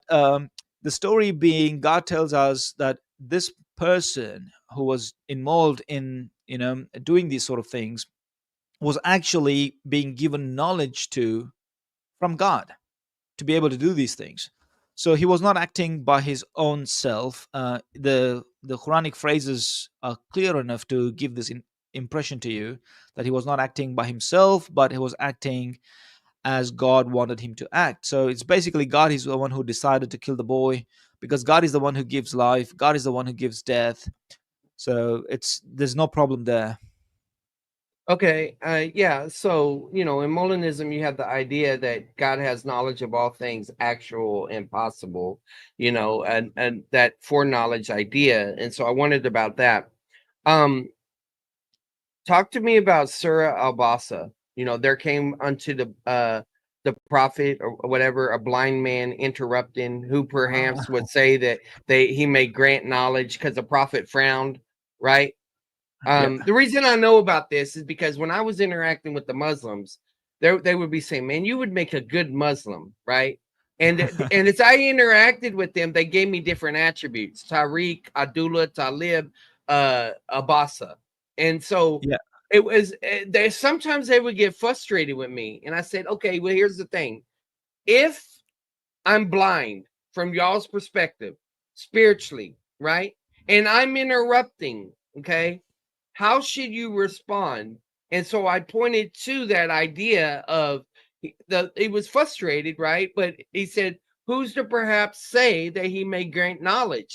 the story being, God tells us that this person who was involved in, doing these sort of things, was actually being given knowledge to from God to be able to do these things. So he was not acting by his own self. The Quranic phrases are clear enough to give this impression to you that he was not acting by himself, but he was acting as God wanted him to act. So it's basically God is the one who decided to kill the boy, because God is the one who gives life. God is the one who gives death. So there's no problem there. Okay, yeah. So, in Molinism, you have the idea that God has knowledge of all things actual and possible, and that foreknowledge idea. And so I wondered about that. Um, Talk to me about Surah Al-Basa. There came unto the prophet or whatever, a blind man interrupting, who perhaps would say that he may grant knowledge because the prophet frowned, right? Yeah. The reason I know about this is because when I was interacting with the Muslims, they would be saying, "Man, you would make a good Muslim," right? And as I interacted with them, they gave me different attributes: Tariq, Abdullah, Talib, Abasa. And so Yeah. it was. They sometimes they would get frustrated with me, and I said, "Okay, well, here's the thing: if I'm blind from y'all's perspective, spiritually, right, and I'm interrupting, okay, how should you respond?" And so I pointed to that idea of he was frustrated, right? But he said, "Who's to perhaps say that he may grant knowledge?"